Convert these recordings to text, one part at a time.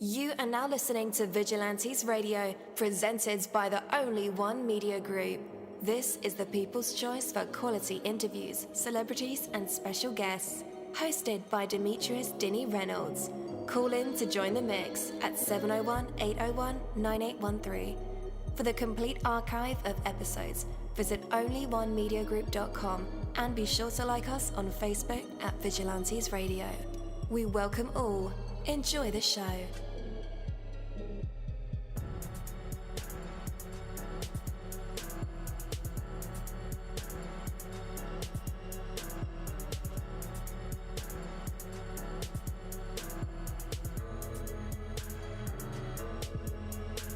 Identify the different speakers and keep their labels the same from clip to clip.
Speaker 1: You are now listening to Vigilantes Radio, presented by the Only One Media Group. This is the people's choice for quality interviews, celebrities, and special guests. Hosted by Demetrius Dinny Reynolds. Call in to join the mix at 701-801-9813. For the complete archive of episodes, visit onlyonemediagroup.com and be sure to like us on Facebook at Vigilantes Radio. We welcome all. Enjoy the show.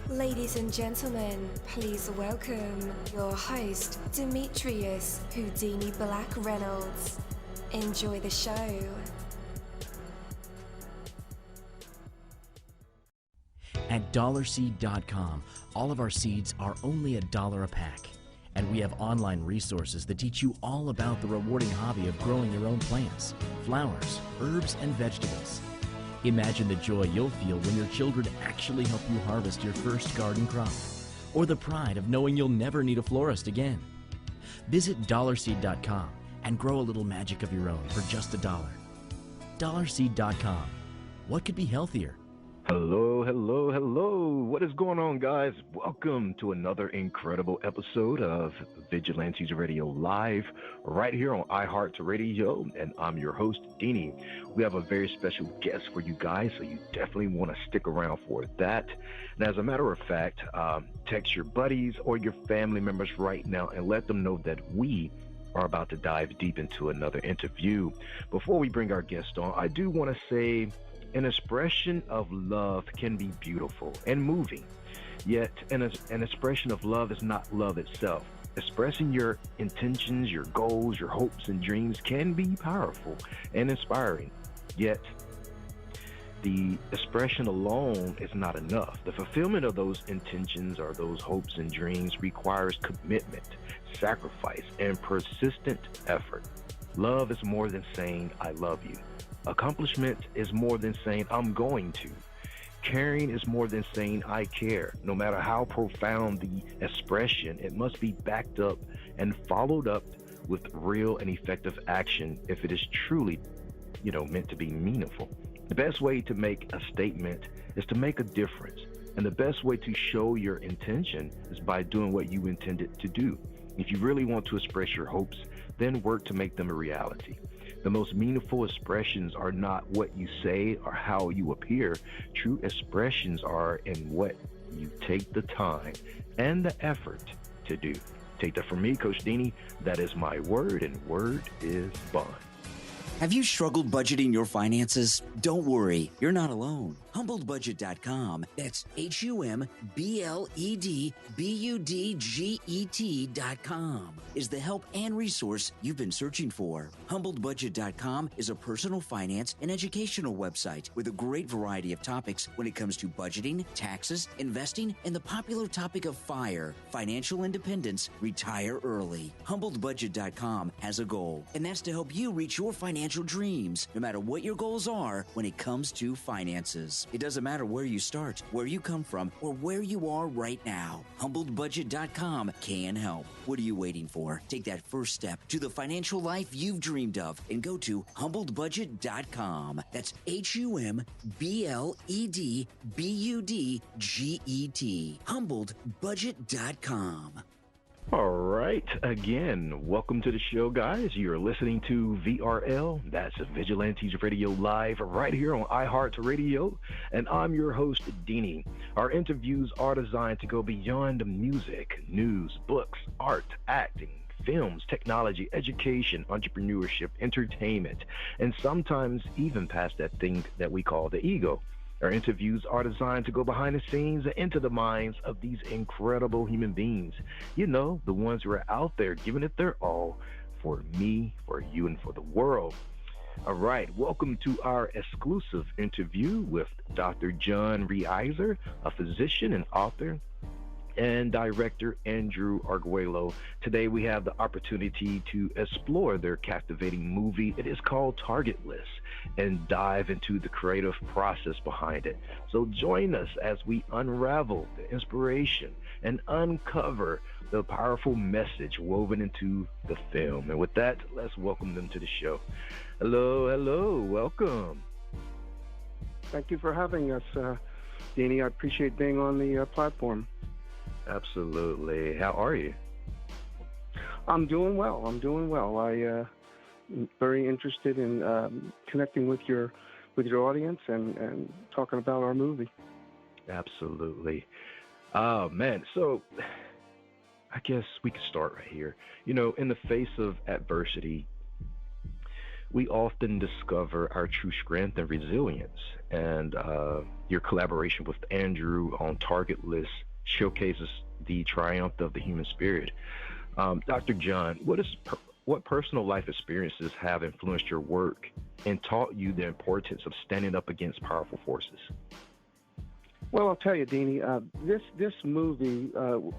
Speaker 1: Ladies and gentlemen, please welcome your host, Demetrius Houdini Black Reynolds. Enjoy the show.
Speaker 2: At dollarseed.com, all of our seeds are only $1 a pack. And we have online resources that teach you all about the rewarding hobby of growing your own plants, flowers, herbs, and vegetables. Imagine the joy you'll feel when your children actually help you harvest your first garden crop, or the pride of knowing you'll never need a florist again. Visit dollarseed.com and grow a little magic of your own for just $1. Dollarseed.com. What could be healthier?
Speaker 3: Hello, hello, hello. What is going on, guys? Welcome to another incredible episode of Vigilantes Radio Live right here on iHeartRadio, and I'm your host, Deanie. We have a very special guest for you guys, so you definitely want to stick around for that. And as a matter of fact, text your buddies or your family members right now and let them know that we are about to dive deep into another interview. Before we bring our guest on, I do want to say an expression of love can be beautiful and moving, yet an expression of love is not love itself. Expressing your intentions, your goals, your hopes and dreams can be powerful and inspiring, yet the expression alone is not enough. The fulfillment of those intentions or those hopes and dreams requires commitment, sacrifice, and persistent effort. Love is more than saying, "I love you." Accomplishment is more than saying, "I'm going to." Caring is more than saying, "I care." No matter how profound the expression, it must be backed up and followed up with real and effective action if it is truly, meant to be meaningful. The best way to make a statement is to make a difference. And the best way to show your intention is by doing what you intended to do. If you really want to express your hopes, then work to make them a reality. The most meaningful expressions are not what you say or how you appear. True expressions are in what you take the time and the effort to do. Take that from me, Coach Deanie. That is my word, and word is bond.
Speaker 4: Have you struggled budgeting your finances? Don't worry, you're not alone. HumbledBudget.com, that's HumbledBudget.com, is the help and resource you've been searching for. HumbledBudget.com is a personal finance and educational website with a great variety of topics when it comes to budgeting, taxes, investing, and the popular topic of FIRE, financial independence, retire early. HumbledBudget.com has a goal, and that's to help you reach your financial dreams, no matter what your goals are when it comes to finances. It doesn't matter where you start, where you come from, or where you are right now. HumbledBudget.com can help. What are you waiting for? Take that first step to the financial life you've dreamed of and go to HumbledBudget.com. That's HumbledBudget. HumbledBudget.com.
Speaker 3: All right. Again, welcome to the show, guys. You're listening to VRL. That's Vigilantes Radio Live right here on iHeartRadio. And I'm your host, Deanie. Our interviews are designed to go beyond music, news, books, art, acting, films, technology, education, entrepreneurship, entertainment, and sometimes even past that thing that we call the ego. Our interviews are designed to go behind the scenes and into the minds of these incredible human beings. The ones who are out there giving it their all for me, for you, and for the world. All right, welcome to our exclusive interview with Dr. John-Reizer, a physician and author. and director Andrew-arguello. Today we have the opportunity to explore their captivating movie. It is called Target List, and dive into the creative process behind it. So join us as we unravel the inspiration and uncover the powerful message woven into the film. And with that, let's welcome them to the show. Hello, welcome.
Speaker 5: Thank you for having us, Deanie. I appreciate being on the platform.
Speaker 3: Absolutely. How are you?
Speaker 5: I'm doing well. I'm very interested in connecting with your audience and talking about our movie.
Speaker 3: Absolutely. Oh, man. So I guess we could start right here. You know, in the face of adversity, we often discover our true strength and resilience. And your collaboration with Andrew on Target List showcases the triumph of the human spirit. Dr. John, what personal life experiences have influenced your work and taught you the importance of standing up against powerful forces?
Speaker 5: Well, I'll tell you, Deanie, this movie,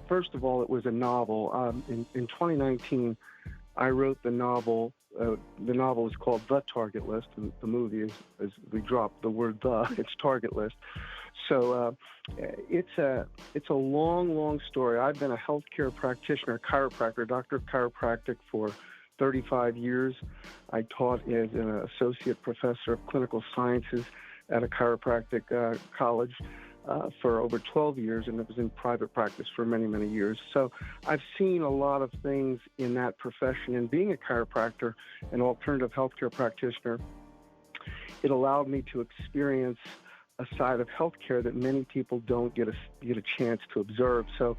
Speaker 5: first of all, it was a novel. In 2019, I wrote the novel. The novel is called The Target List, and the movie is we dropped the word "the." It's Target List. So it's a long story. I've been a healthcare practitioner, chiropractor, doctor of chiropractic for 35 years. I taught as an associate professor of clinical sciences at a chiropractic college for over 12 years, and it was in private practice for many, many years. So I've seen a lot of things in that profession, and being a chiropractor, an alternative healthcare practitioner, it allowed me to experience a side of healthcare that many people don't get a chance to observe. So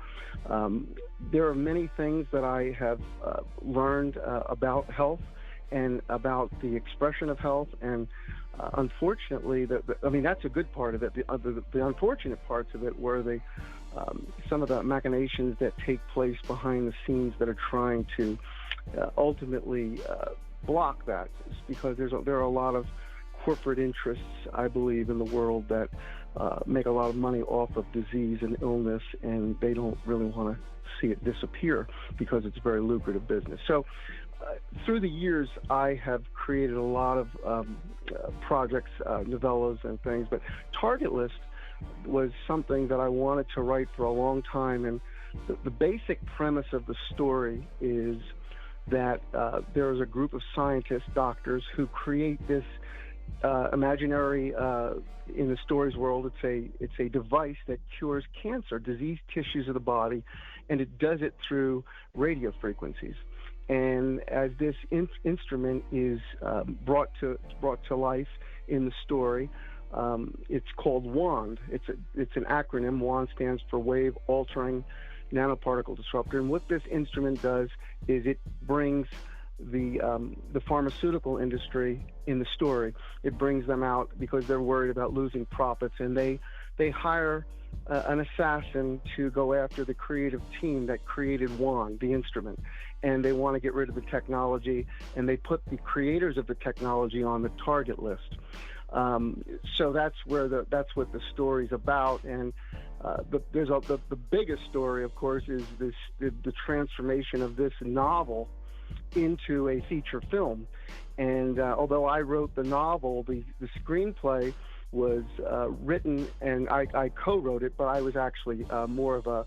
Speaker 5: there are many things that I have learned about health and about the expression of health, and unfortunately, that's a good part of it. The unfortunate parts of it were some of the machinations that take place behind the scenes that are trying to ultimately block that, because there are a lot of corporate interests, I believe, in the world that make a lot of money off of disease and illness, and they don't really want to see it disappear because it's a very lucrative business. So through the years, I have created a lot of projects, novellas and things, but Target List was something that I wanted to write for a long time, and the basic premise of the story is that there is a group of scientists, doctors, who create this imaginary, in the story's world, it's a device that cures cancer, diseased tissues of the body, and it does it through radio frequencies. And as this instrument is brought to life in the story, it's called WAND. It's an acronym. WAND stands for Wave Altering Nanoparticle Disruptor. And what this instrument does is it brings the pharmaceutical industry in the story. It brings them out because they're worried about losing profits, and they hire an assassin to go after the creative team that created WAND, the instrument, and they want to get rid of the technology, and they put the creators of the technology on the target list. So that's what the story's about, and the biggest story, of course, is the transformation of this novel into a feature film. And although I wrote the novel, the screenplay was written, and I co-wrote it, but I was actually more of a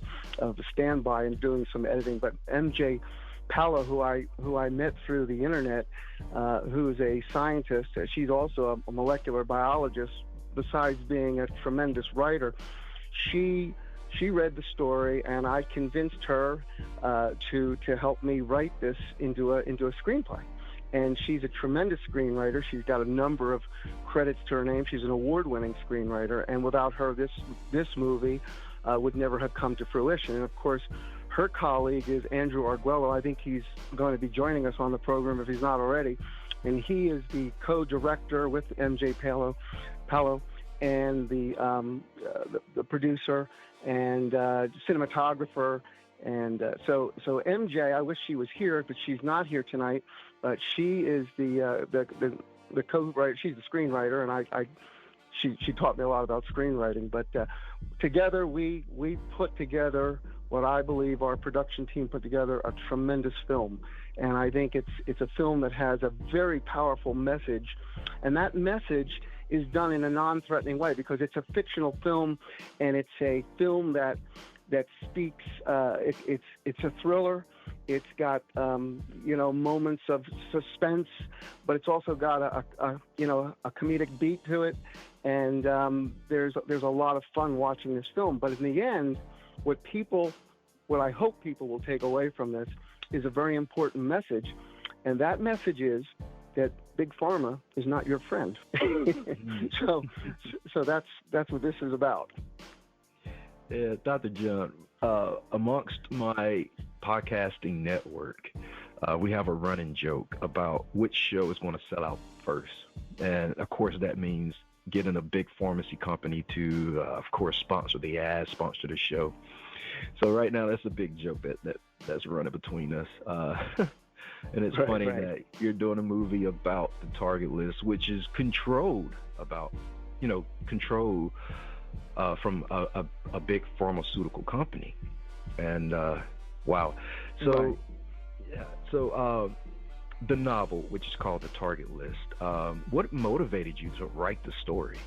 Speaker 5: standby and doing some editing. But MJ Palo, who I met through the internet, who's a scientist, she's also a molecular biologist, besides being a tremendous writer. She read the story, and I convinced her to help me write this into a screenplay. And she's a tremendous screenwriter. She's got a number of credits to her name. She's an award-winning screenwriter, and without her, this movie would never have come to fruition. And of course, her colleague is Andrew-arguello. I think he's going to be joining us on the program if he's not already. And he is the co-director with MJ Palo and the producer and cinematographer. And so MJ, I wish she was here, but she's not here tonight. But she is the co-writer. She's the screenwriter, and she taught me a lot about screenwriting. But together we put together what I believe our production team put together a tremendous film. And I think it's a film that has a very powerful message. And that message is done in a non-threatening way because it's a fictional film, and it's a film that speaks. It's a thriller. It's got moments of suspense, but it's also got a comedic beat to it, and there's a lot of fun watching this film. But in the end, what I hope people will take away from this is a very important message, and that message is that Big Pharma is not your friend. So that's what this is about.
Speaker 3: Yeah, Dr. John, amongst my podcasting network, we have a running joke about which show is going to sell out first. And, of course, that means getting a big pharmacy company to, of course, sponsor the ads, sponsor the show. So right now, that's a big joke that's running between us. And it's funny that you're doing a movie about the target list, which is controlled from a big pharmaceutical company. And wow. So the novel, which is called The Target List, what motivated you to write the story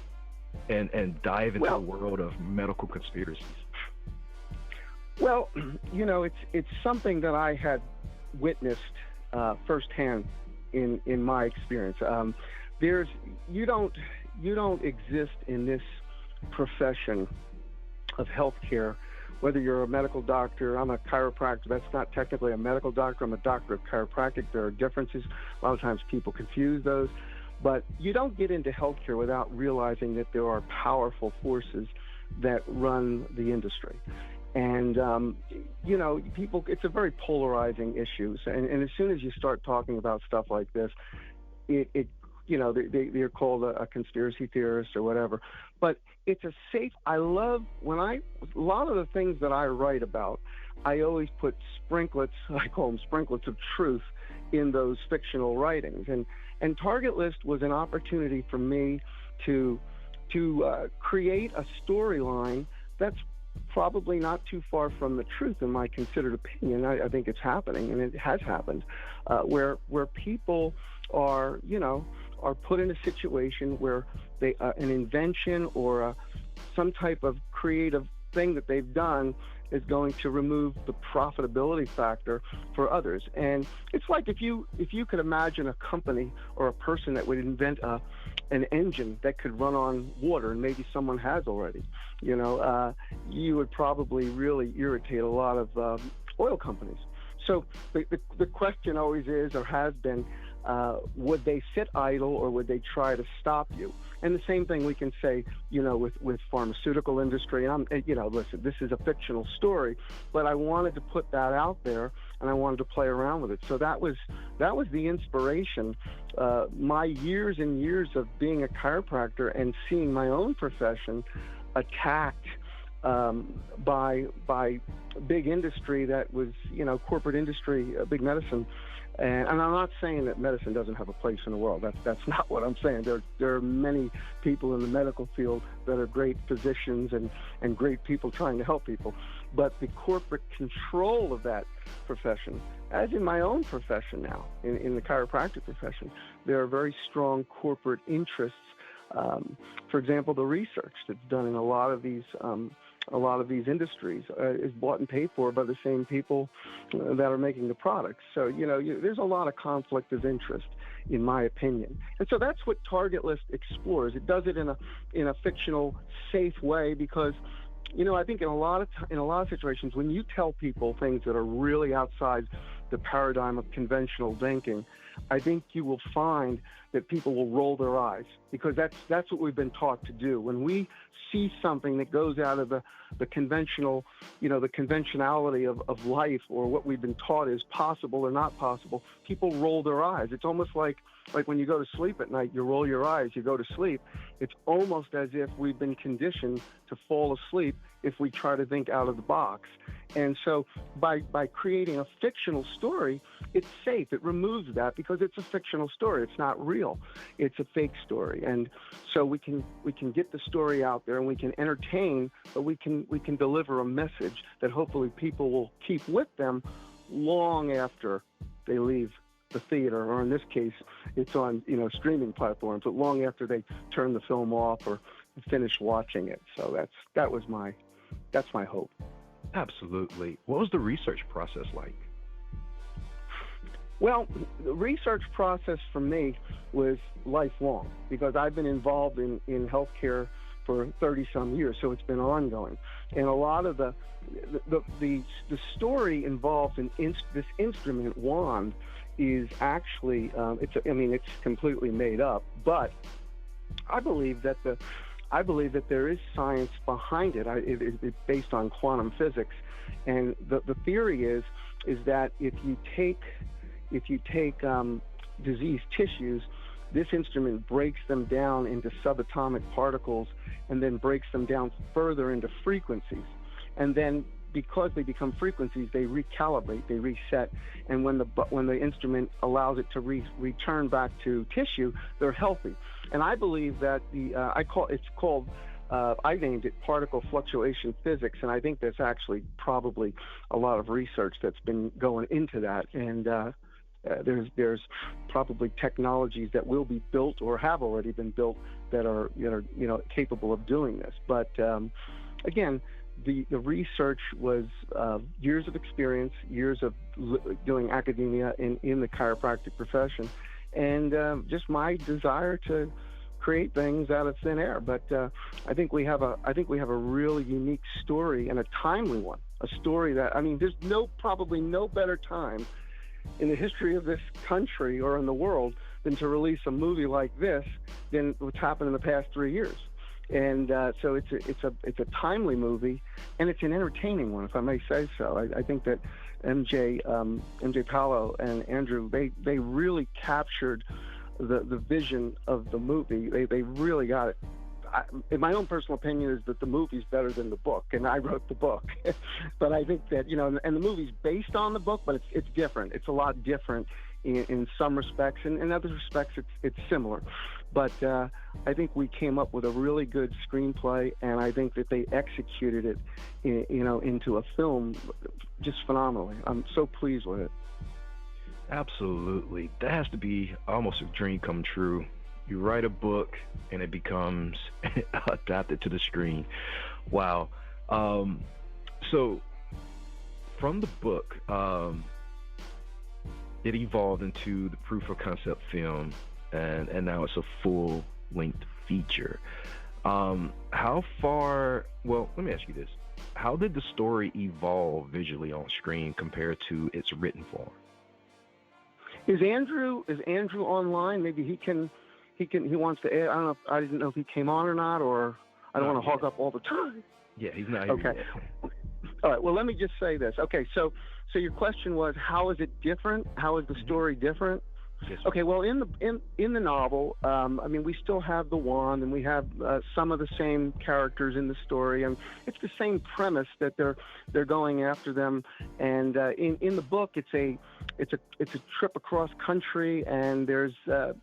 Speaker 3: and dive into the world of medical conspiracies?
Speaker 5: Well, it's something that I had witnessed firsthand in my experience. You don't exist in this profession of healthcare, whether you're a medical doctor. I'm a chiropractor. That's not technically a medical doctor. I'm a doctor of chiropractic. There are differences. A lot of times people confuse those. But you don't get into healthcare without realizing that there are powerful forces that run the industry. And, people, it's a very polarizing issue. And as soon as you start talking about stuff like this, they're called a conspiracy theorist or whatever. But it's a safe, a lot of the things that I write about, I always put sprinklets, I call them sprinklets of truth in those fictional writings. And Target List was an opportunity for me to create a storyline that's probably not too far from the truth in my considered opinion. I think it's happening, and it has happened, where people are put in a situation where they an invention or some type of creative thing that they've done is going to remove the profitability factor for others. And it's like if you could imagine a company or a person that would invent an engine that could run on water, and maybe someone has already, you would probably really irritate a lot of oil companies. So the question always is, or has been, would they sit idle or would they try to stop you? And the same thing we can say, with pharmaceutical industry. Listen, this is a fictional story, but I wanted to put that out there, and I wanted to play around with it. So that was the inspiration. My years and years of being a chiropractor and seeing my own profession attacked by big industry that was, corporate industry, big medicine. And I'm not saying that medicine doesn't have a place in the world. That's not what I'm saying. There are many people in the medical field that are great physicians and great people trying to help people. But the corporate control of that profession, as in my own profession now, in the chiropractic profession, there are very strong corporate interests. For example, the research that's done in a lot of these industries is bought and paid for by the same people that are making the products. So, there's a lot of conflict of interest, in my opinion. And so that's what Target List explores. It does it in a fictional, safe way because, I think in a lot of situations, when you tell people things that are really outside the paradigm of conventional thinking, I think you will find that people will roll their eyes, because that's what we've been taught to do. When we see something that goes out of the conventional, the conventionality of life, or what we've been taught is possible or not possible, people roll their eyes. It's almost like when you go to sleep at night, you roll your eyes, you go to sleep. It's almost as if we've been conditioned to fall asleep if we try to think out of the box. And so by creating a fictional story, it's safe. It removes that because it's a fictional story. It's not real. It's a fake story. story. And so we can get the story out there, and we can entertain, but we can deliver a message that hopefully people will keep with them long after they leave the theater, or in this case, it's on streaming platforms, but long after they turn the film off or finish watching it. So that's my hope.
Speaker 3: Absolutely. What was the research process like?
Speaker 5: Well, the research process for me was lifelong, because I've been involved in healthcare for 30-some years, so it's been ongoing. And a lot of the story involved in this instrument wand is actually it's completely made up, but I believe that there is science behind it. It's based on quantum physics, and the theory is that if you take diseased tissues, this instrument breaks them down into subatomic particles and then breaks them down further into frequencies. And then because they become frequencies, they recalibrate, they reset. And when the instrument allows it to return back to tissue, they're healthy. And I believe that I named it particle fluctuation physics, and I think there's actually probably a lot of research that's been going into that. And there's probably technologies that will be built or have already been built that are capable of doing this. But again, the research was years of experience, years of doing academia in the chiropractic profession, and just my desire to create things out of thin air. But I think we have a really unique story, and a timely one. A story that, there's probably no better time in the history of this country or in the world than to release a movie like this than what's happened in the past 3 years. And so it's a timely movie, and it's an entertaining one, if I may say so. I think that MJ Paolo and Andrew, they really captured the vision of the movie. They really got it. In my own personal opinion, is that the movie's better than the book, and I wrote the book. But I think that, and the movie's based on the book, but it's different. It's a lot different in some respects, and in other respects, it's similar. But I think we came up with a really good screenplay, and I think that they executed it, into a film just phenomenally. I'm so pleased with it.
Speaker 3: Absolutely. That has to be almost a dream come true. You write a book, and it becomes adapted to the screen. Wow. So from the book, it evolved into the proof of concept film, and now it's a full-length feature. How far, well, let me ask you this. How did the story evolve visually on screen compared to its written form?
Speaker 5: Is Andrew online? Maybe he wants to add. I don't know. I didn't know if he came on or not, or I don't want to hog up all the time.
Speaker 3: Yeah, he's not here
Speaker 5: okay.
Speaker 3: yet.
Speaker 5: All right. Well, let me just say this. Okay. So your question was, how is it different? How is the story different?
Speaker 3: Yes,
Speaker 5: okay. Well, in the novel, we still have the wand, and we have some of the same characters in the story, and it's the same premise that they're going after them. And in the book, it's a trip across country, and there's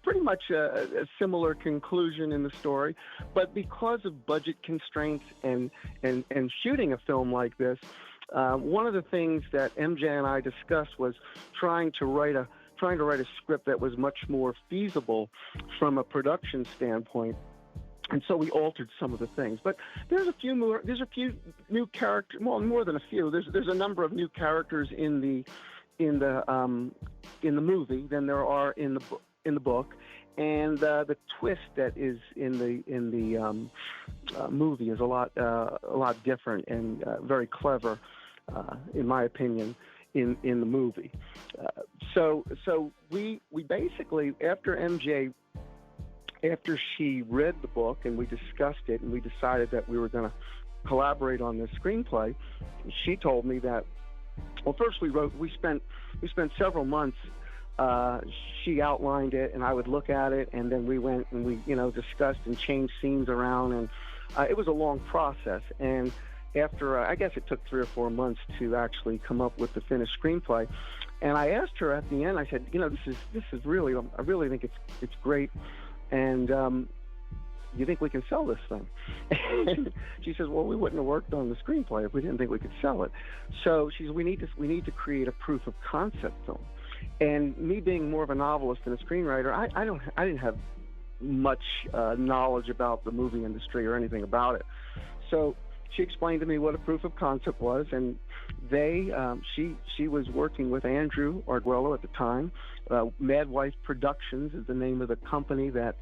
Speaker 5: pretty much a similar conclusion in the story. But because of budget constraints and shooting a film like this, one of the things that MJ and I discussed was trying to write a script that was much more feasible from a production standpoint. And so we altered some of the things, but there's a few new characters. Well, more than a few. There's a number of new characters in the movie than there are in the book, and the twist that is in the movie is a lot different and very clever, in my opinion, in the movie. So we basically, after she read the book and we discussed it and we decided that we were going to collaborate on this screenplay, she told me that, well, first we spent several months. She outlined it and I would look at it, and then we went and we discussed and changed scenes around, and it was a long process. And after I guess it took 3 or 4 months to actually come up with the finished screenplay, and I asked her at the end, I said, this is really, I really think it's great, and you think we can sell this thing? And she says, well, we wouldn't have worked on the screenplay if we didn't think we could sell it. So she says, we need to create a proof of concept film. And me being more of a novelist than a screenwriter, I didn't have much knowledge about the movie industry or anything about it. So she explained to me what a proof of concept was, and she was working with Andrew-arguello at the time. Mad Wife Productions is the name of the company that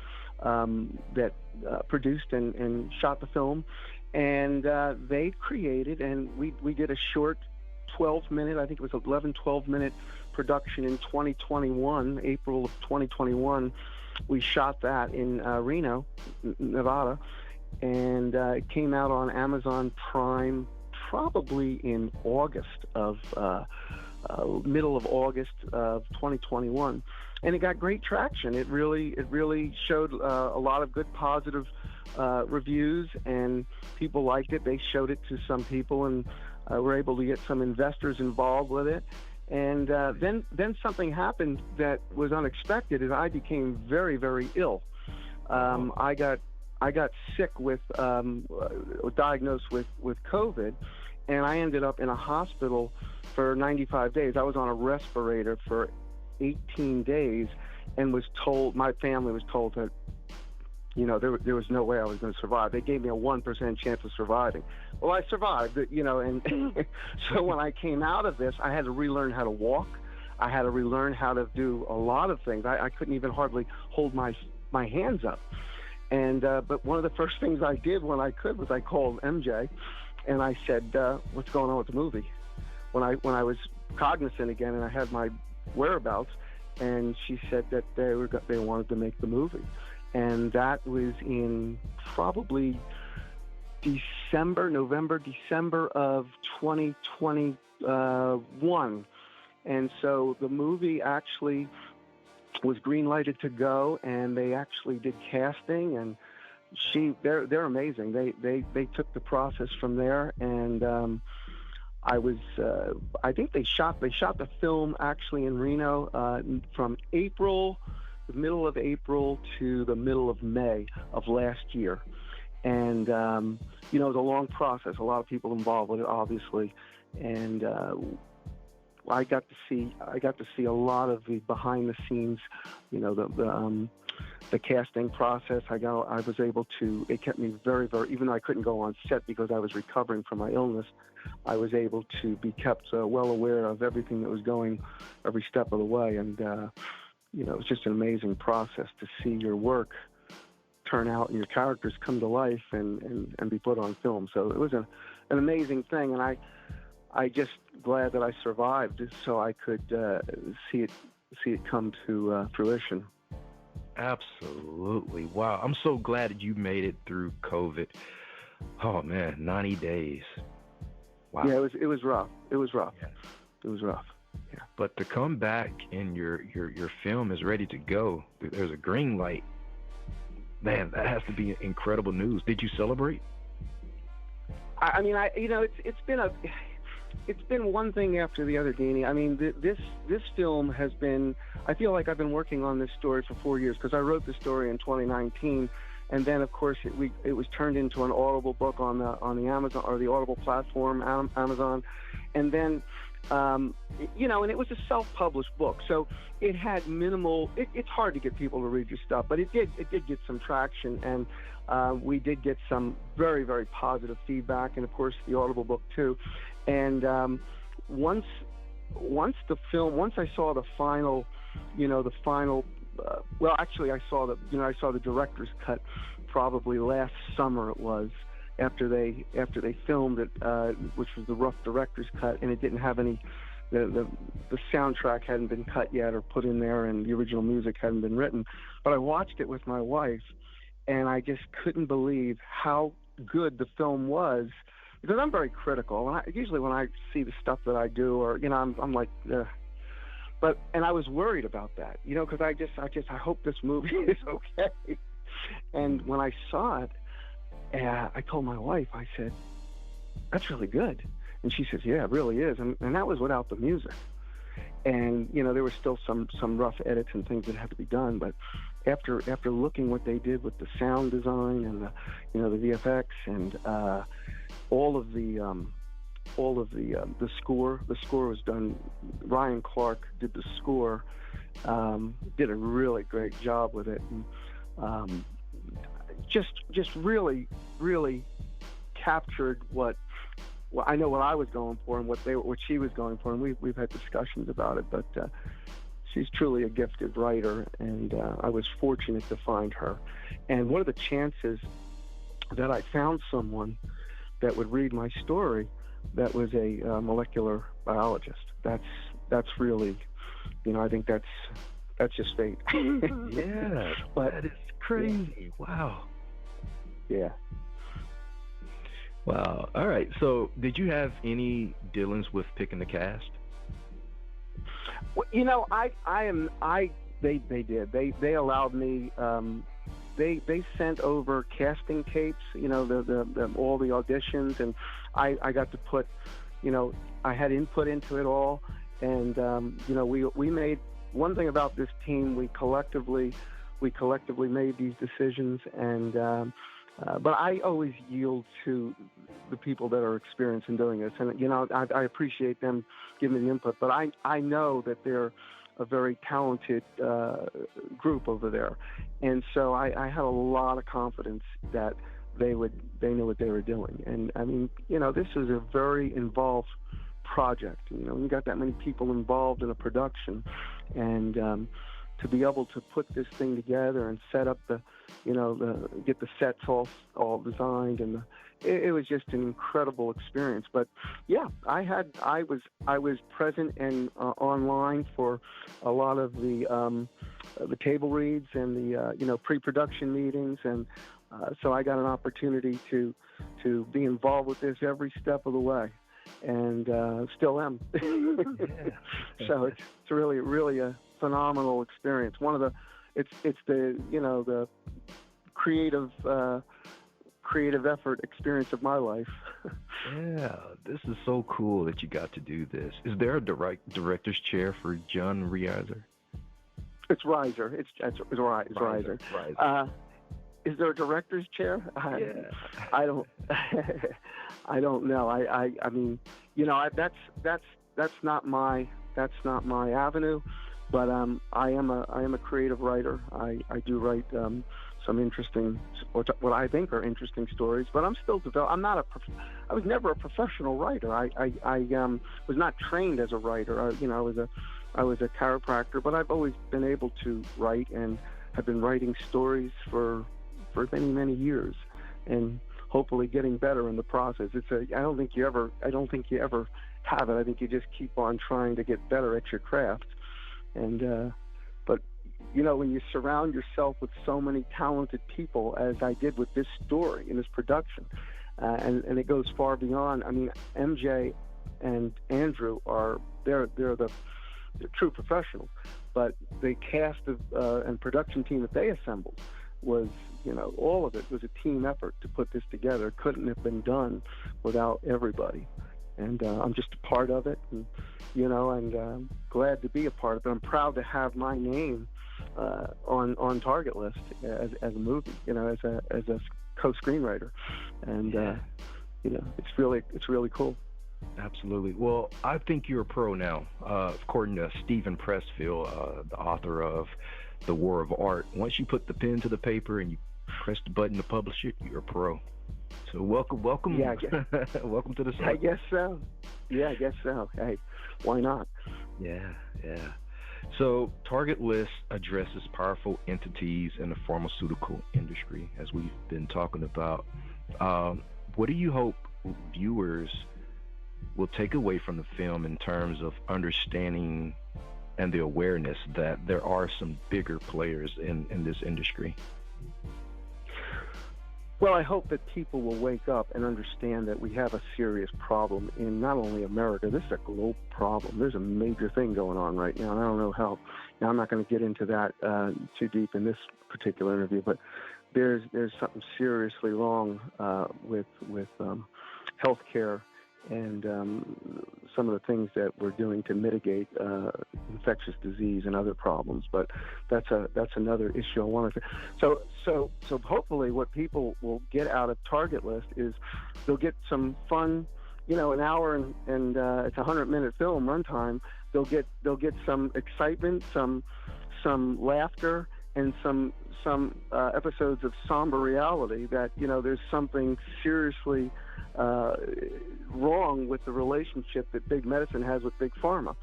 Speaker 5: produced and shot the film, and they created, and we did a short 12-minute, I think it was 12-minute production in 2021, April of 2021. We shot that in Reno, Nevada, and it came out on Amazon Prime probably in middle of August of 2021, and it got great traction. It really showed a lot of good positive reviews, and people liked it. They showed it to some people, and were able to get some investors involved with it. And then something happened that was unexpected, is I became very, very ill. I got sick diagnosed with COVID, and I ended up in a hospital for 95 days. I was on a respirator for 18 days, and my family was told that, there was no way I was going to survive. They gave me a 1% chance of surviving. Well, I survived, and so when I came out of this, I had to relearn how to walk. I had to relearn how to do a lot of things. I couldn't even hardly hold my hands up. And but one of the first things I did when I could was I called MJ, and I said, "What's going on with the movie?" When I was cognizant again and I had my whereabouts, and she said that they wanted to make the movie, and that was in probably November, December of 2021, and so the movie actually was green-lighted to go, and they actually did casting, and they're amazing. They took the process from there, and I think they shot the film actually in Reno from the middle of April to the middle of May of last year, and it was a long process. A lot of people involved with it, obviously, and I got to see a lot of the behind the scenes, the casting process. I was able to. It kept me very, very. Even though I couldn't go on set because I was recovering from my illness, I was able to be kept well aware of everything that was going, every step of the way. And it was just an amazing process to see your work turn out and your characters come to life and be put on film. So it was an amazing thing, and I just glad that I survived so I could see it come to fruition.
Speaker 3: Absolutely. Wow. I'm so glad that you made it through COVID. Oh man, 90 days. Wow.
Speaker 5: Yeah, it was rough. It was rough.
Speaker 3: Yeah.
Speaker 5: It was rough. Yeah.
Speaker 3: But to come back and your film is ready to go, there's a green light. Man, that has to be incredible news. Did you celebrate?
Speaker 5: I mean, it's been one thing after the other, Deanie. I mean, this film has been. I feel like I've been working on this story for 4 years, because I wrote the story in 2019, and then of course it was turned into an Audible book on the Amazon, or the Audible platform, Amazon, and then and it was a self-published book, so it had minimal. It's hard to get people to read your stuff, but it did get some traction, and we did get some very, very positive feedback, and of course the Audible book too. And once I saw the final, well, actually I saw the director's cut probably last summer. It was after they filmed it, which was the rough director's cut, and it didn't have any. The soundtrack hadn't been cut yet or put in there, and the original music hadn't been written. But I watched it with my wife, and I just couldn't believe how good the film was. Because I'm very critical, and usually when I see the stuff that I do, or I'm like, but I was worried about that, because I hope this movie is okay. And when I saw it, I told my wife, I said, "That's really good," and she says, "Yeah, it really is," and that was without the music. And there were still some rough edits and things that had to be done, but after looking what they did with the sound design and the VFX and all of the score. The score was done. Ryan Clark did the score. Did a really great job with it. And, just really, really captured what I know what I was going for and what she was going for, and we've had discussions about it. But she's truly a gifted writer, and I was fortunate to find her. And what are the chances that I found someone that would read my story that was a molecular biologist? That's really, I think that's just fate.
Speaker 3: Yeah, but that is crazy. Wow.
Speaker 5: Yeah.
Speaker 3: Wow. All right. So, did you have any dealings with picking the cast?
Speaker 5: Well, they did. They allowed me. They sent over casting tapes. The all the auditions, and I got to put. I had input into it all, and we made one thing about this team. We collectively made these decisions, and. But I always yield to the people that are experienced in doing this. And, I appreciate them giving me the input, but I know that they're a very talented group over there. And so I had a lot of confidence that they knew what they were doing. And, I mean, this is a very involved project. When you got that many people involved in a production, and to be able to put this thing together and set up get the sets all designed, and it was just an incredible experience. But yeah, I was present and online for a lot of the table reads and the pre-production meetings, and so I got an opportunity to be involved with this every step of the way, and still am.
Speaker 3: Yeah.
Speaker 5: So it's really, really a phenomenal experience. It's the creative effort experience of my life.
Speaker 3: Yeah, this is so cool that you got to do this. Is there a director's chair for John-Reizer?
Speaker 5: It's Reizer. It's Reizer. Is there a director's chair?
Speaker 3: Yeah.
Speaker 5: I don't. I don't know. I mean, that's not my avenue. But I am a creative writer. I do write some interesting, what I think are interesting stories. But I'm still I was never a professional writer. I was not trained as a writer. I was a chiropractor, but I've always been able to write, and have been writing stories for many, many years, and hopefully getting better in the process. I don't think you ever have it. I think you just keep on trying to get better at your craft. And but when you surround yourself with so many talented people, as I did with this story in this production, and it goes far beyond. I mean, MJ and Andrew they're true professionals, but the cast and production team that they assembled was, all of it was a team effort to put this together. It couldn't have been done without everybody. And I'm just a part of it, and glad to be a part of it. I'm proud to have my name on Target List as a movie, as a co-screenwriter, and it's really cool.
Speaker 3: Absolutely. Well, I think you're a pro now, according to Stephen Pressfield, the author of The War of Art. Once you put the pen to the paper and you press the button to publish it, you're a pro. So welcome.
Speaker 5: Yeah,
Speaker 3: welcome to the site.
Speaker 5: I guess so. Yeah, I guess so. Hey, why not?
Speaker 3: Yeah. So Target List addresses powerful entities in the pharmaceutical industry, as we've been talking about. What do you hope viewers will take away from the film in terms of understanding and the awareness that there are some bigger players in this industry?
Speaker 5: Well, I hope that people will wake up and understand that we have a serious problem in not only America. This is a global problem. There's a major thing going on right now, and I don't know how. Now, I'm not going to get into that too deep in this particular interview, but there's something seriously wrong with healthcare and some of the things that we're doing to mitigate infectious disease and other problems. But that's another issue I wanted to. So hopefully, what people will get out of Target List is they'll get some fun. An hour and it's a 100-minute film runtime. They'll get some excitement, some laughter, and some episodes of somber reality that there's something seriously wrong with the relationship that big medicine has with big pharma.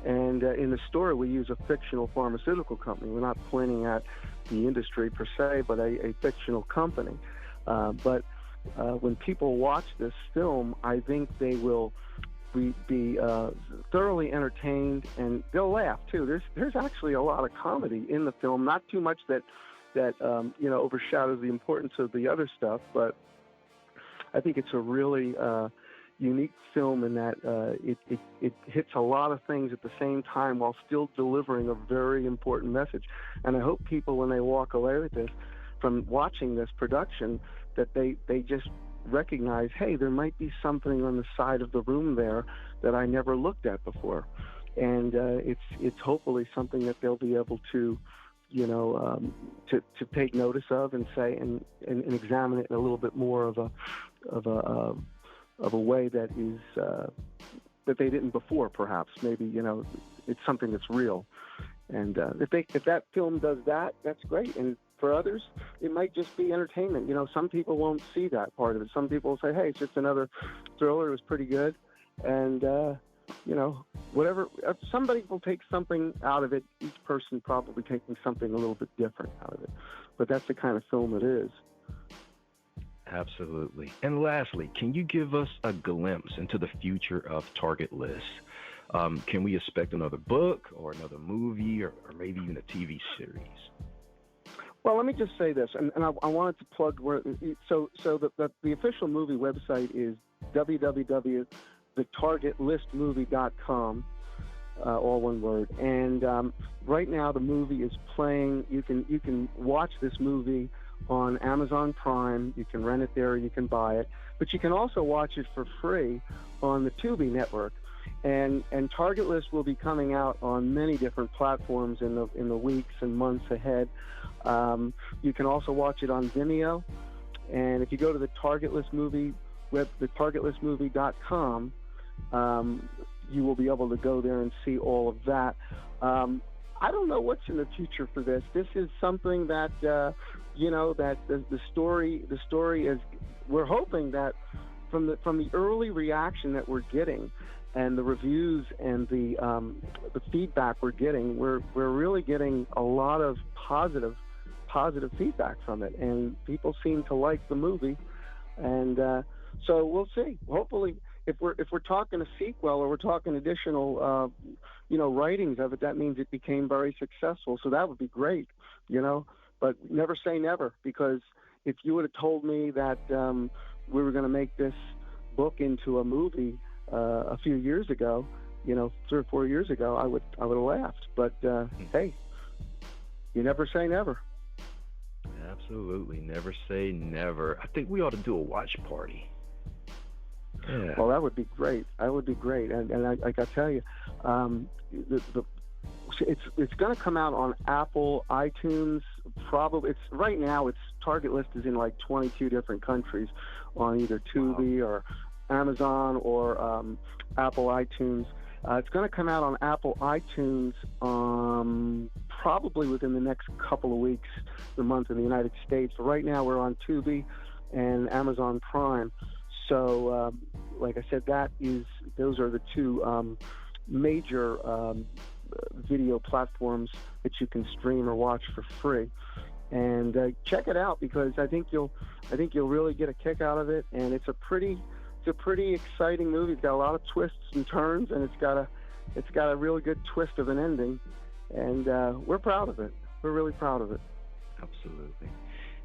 Speaker 5: And in the story, we use a fictional pharmaceutical company. We're not pointing at the industry per se, but a fictional company. But when people watch this film, I think they will be thoroughly entertained, and they'll laugh too. There's actually a lot of comedy in the film, not too much that overshadows the importance of the other stuff, but I think it's a really unique film in that it hits a lot of things at the same time while still delivering a very important message. And I hope people, when they walk away with this, from watching this production, that they just recognize, hey, there might be something on the side of the room there that I never looked at before. And it's hopefully something that they'll be able to to take notice of and say and examine it in a little bit more of a way that is that they didn't before, perhaps. Maybe it's something that's real. And if that film does that, that's great. And for others, it might just be entertainment. Some people won't see that part of it. Some people will say, hey, it's just another thriller. It was pretty good. And, whatever. Somebody will take something out of it. Each person probably taking something a little bit different out of it. But that's the kind of film it is.
Speaker 3: Absolutely. And lastly, can you give us a glimpse into the future of Target List? Can we expect another book or another movie or maybe even a TV series?
Speaker 5: Well, let me just say this, and I wanted to plug the official movie website is www.thetargetlistmovie.com, all one word. And right now the movie is playing. You can watch this movie on Amazon Prime. You can rent it there, you can buy it, but you can also watch it for free on the Tubi network. And Target List will be coming out on many different platforms in the weeks and months ahead. You can also watch it on Vimeo, and if you go to the Target List movie the targetlistmovie.com, you will be able to go there and see all of that. I don't know what's in the future for this. This is something that that the story is. We're hoping that from the early reaction that we're getting, and the reviews and the feedback we're getting, we're really getting a lot of positive feedback from it, and people seem to like the movie, and so we'll see. Hopefully, if we're talking a sequel or we're talking additional writings of it, that means it became very successful. So that would be great, But never say never, because if you would have told me that we were going to make this book into a movie a few years ago, 3 or 4 years ago, I would have laughed. But hey, you never say never.
Speaker 3: Absolutely, never say never. I think we ought to do a watch party. Yeah.
Speaker 5: Well, that would be great. That would be great. And I got to tell you, it's going to come out on Apple, iTunes. Probably right now. It's Target List is in like 22 different countries on either Tubi or Amazon or Apple iTunes. It's going to come out on Apple iTunes probably within the next couple of weeks, the month in the United States. But right now we're on Tubi and Amazon Prime. So, like I said, those are the two major video platforms that you can stream or watch for free. And check it out, because I think you'll really get a kick out of it. And it's a pretty exciting movie. It's got a lot of twists and turns, and it's got a really good twist of an ending. And we're proud of it. We're really proud of it.
Speaker 3: Absolutely.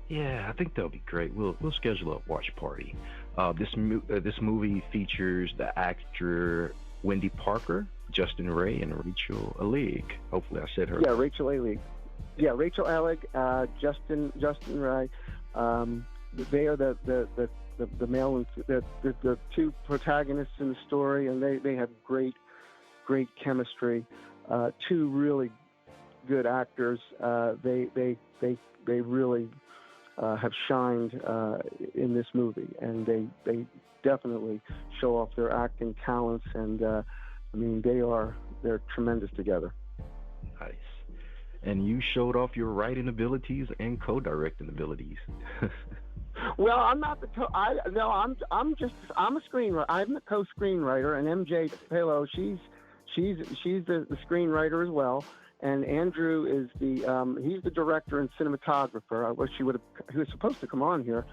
Speaker 3: Yeah, I think that'll be great. We'll schedule a watch party. This movie features the actor Wendy Parker, Justin Ray, and Rachel Alleg. Hopefully I said her.
Speaker 5: Yeah, Rachel Alleg. Yeah, Rachel Alleg, Justin Ray. They are the the male and the two protagonists in the story, and they have great chemistry. Two really good actors. They really have shined in this movie, and they definitely show off their acting talents. And I mean, they're tremendous together.
Speaker 3: Nice. And you showed off your writing abilities and co-directing abilities.
Speaker 5: Well, I'm not I'm a screenwriter. I'm the co-screenwriter, and MJ Pello, she's the screenwriter as well. And Andrew is he's the director and cinematographer. I wish he was supposed to come on here.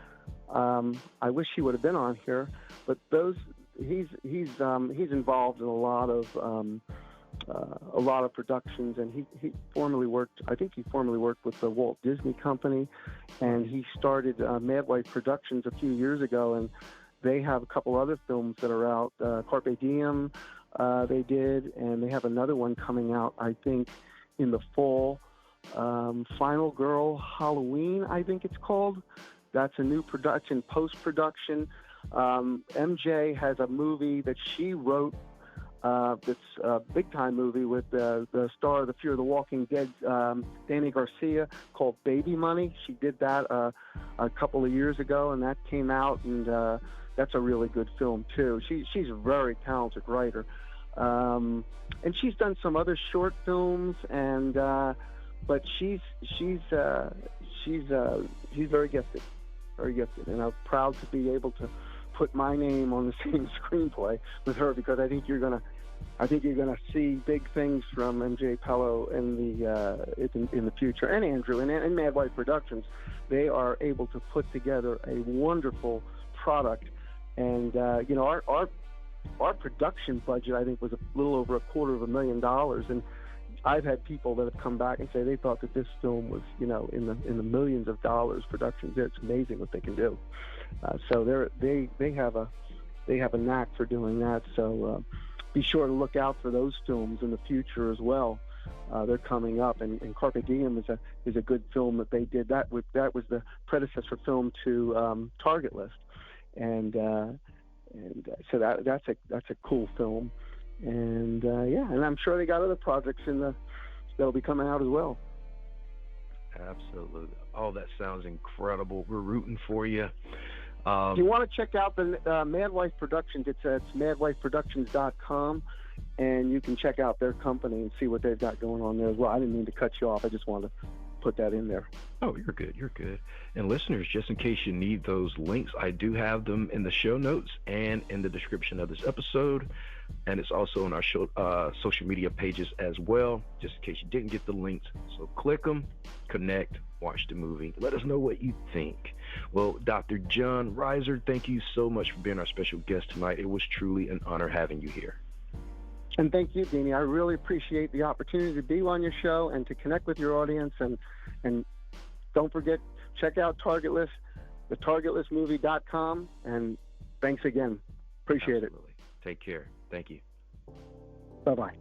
Speaker 5: I wish he would have been on here, but he's involved in a lot of productions, and he formerly worked with the Walt Disney Company, and he started Mad Wife Productions a few years ago, and they have a couple other films that are out. Carpe Diem, they did, and they have another one coming out, I think, in the fall. Final Girl Halloween, I think it's called. That's a new production, post-production. MJ has a movie that she wrote that's a big-time movie with the star of The Fear of the Walking Dead, Danny Garcia, called Baby Money. She did that a couple of years ago, and that came out, and that's a really good film, too. She's a very talented writer. And she's done some other short films, and but she's very gifted, and I'm proud to be able to put my name on the same screenplay with her, because I think you're gonna see big things from MJ Pello in the future, and Andrew and Mad Wife Productions. They are able to put together a wonderful product, and our production budget, I think, was a little over $250,000, and I've had people that have come back and say they thought that this film was, in the millions of dollars production. It's amazing what they can do. So they have a knack for doing that. So be sure to look out for those films in the future as well. They're coming up, and Carpe Diem is a good film that they did. That was the predecessor film to Target List, and so that's a cool film, and and I'm sure they got other projects that'll be coming out as well.
Speaker 3: Absolutely. Oh, that sounds incredible. We're rooting for you.
Speaker 5: If you want to check out the Mad Wife Productions, it's madwifeproductions.com, and you can check out their company and see what they've got going on there as well. I didn't mean to cut you off. I just wanted to put that in there.
Speaker 3: Oh, you're good. And listeners, just in case you need those links, I do have them in the show notes and in the description of this episode, and it's also on our social media pages as well, just in case you didn't get the links. So click them, connect, watch the movie, let us know what you think. Well, Dr. John Reizer, thank you so much for being our special guest tonight. It was truly an honor having you here.
Speaker 5: And thank you, Deanie. I really appreciate the opportunity to be on your show and to connect with your audience. And don't forget, check out Target List, the targetlistmovie.com. And thanks again. Appreciate
Speaker 3: Absolutely. It. Take care. Thank you.
Speaker 5: Bye-bye.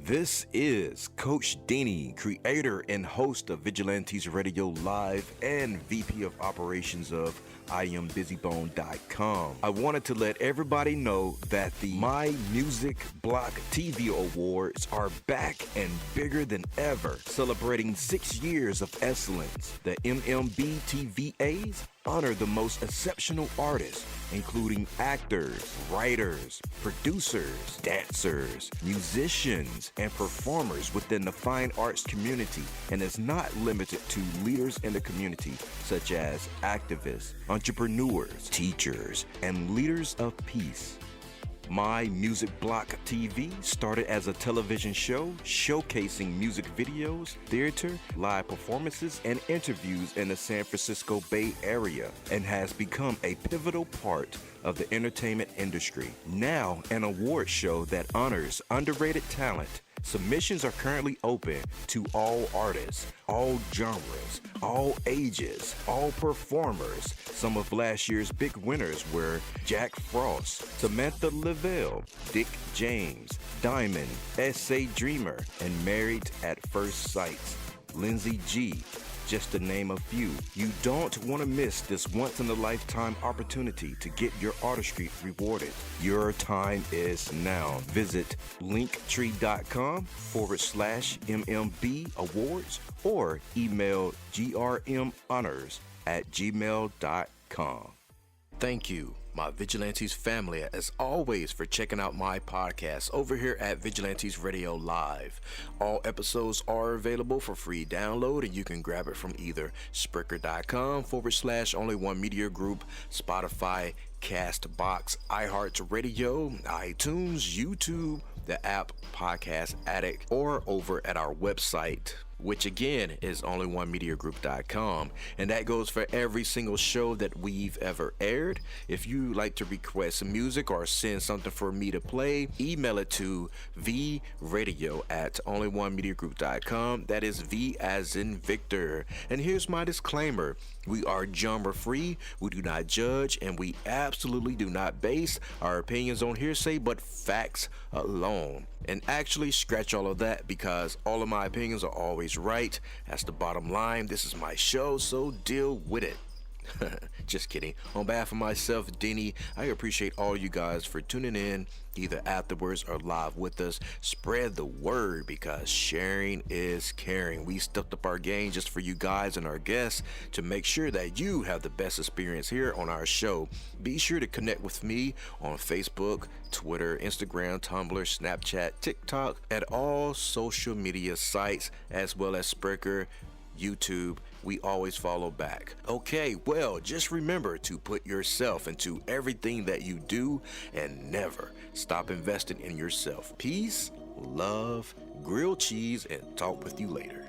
Speaker 6: This is Coach Deanie, creator and host of Vigilantes Radio Live and VP of Operations of IamBusyBone.com. I wanted to let everybody know that the My Music Block TV Awards are back and bigger than ever, celebrating 6 years of excellence. The MMBTVAs honor the most exceptional artists, including actors, writers, producers, dancers, musicians, and performers within the fine arts community, and is not limited to leaders in the community such as activists, entrepreneurs, teachers, and leaders of peace. My Music Block TV started as a television show showcasing music videos, theater, live performances, and interviews in the San Francisco Bay Area, and has become a pivotal part of the entertainment industry. Now an award show that honors underrated talent. Submissions are currently open to all artists, all genres, all ages, all performers. Some of last year's big winners were Jack Frost, Samantha Lavelle, Dick James, Diamond, S.A. Dreamer, and Married at First Sight, Lindsay G, just to name a few. You don't want to miss this once-in-a-lifetime opportunity to get your artistry rewarded. Your time is now. Visit linktree.com/MMB Awards or email grmhonors@gmail.com. Thank you, my Vigilantes family, as always, for checking out my podcast over here at Vigilantes Radio Live. All episodes are available for free download, and you can grab it from either Spreaker.com/only1mediagroup, Spotify, Castbox, iHeartRadio, iTunes, YouTube, the app Podcast Addict, or over at our website, which again is only1mediagroup.com, and that goes for every single show that we've ever aired. If you like to request some music or send something for me to play, email it to vradio@only1mediagroup.com. That is V as in Victor. And here's my disclaimer: we are genre free, we do not judge, and we absolutely do not base our opinions on hearsay but facts alone. And actually, scratch all of that, because all of my opinions are always right. That's the bottom line. This is my show, so deal with it. Just kidding. On behalf of myself, Denny, I appreciate all you guys for tuning in, either afterwards or live with us. Spread the word, because sharing is caring. We stepped up our game just for you guys and our guests to make sure that you have the best experience here on our show. Be sure to connect with me on Facebook, Twitter, Instagram, Tumblr, Snapchat, TikTok, at all social media sites, as well as Spreaker, YouTube. We always follow back. Okay, well, just remember to put yourself into everything that you do and never stop investing in yourself. Peace, love, grilled cheese, and talk with you later.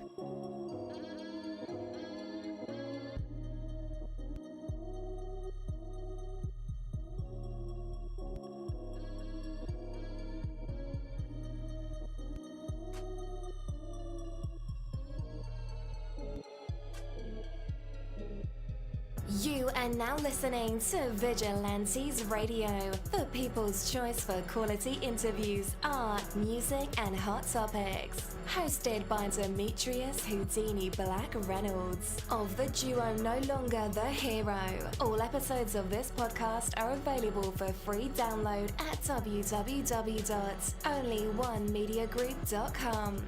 Speaker 1: You are now listening to Vigilantes Radio, the people's choice for quality interviews, art, music, and hot topics. Hosted by Demetrius Houdini Black Reynolds of the duo No Longer the Hero. All episodes of this podcast are available for free download at www.onlyonemediagroup.com.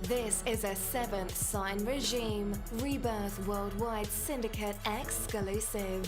Speaker 1: This is a Seventh Sign Regime Rebirth Worldwide Syndicate exclusive.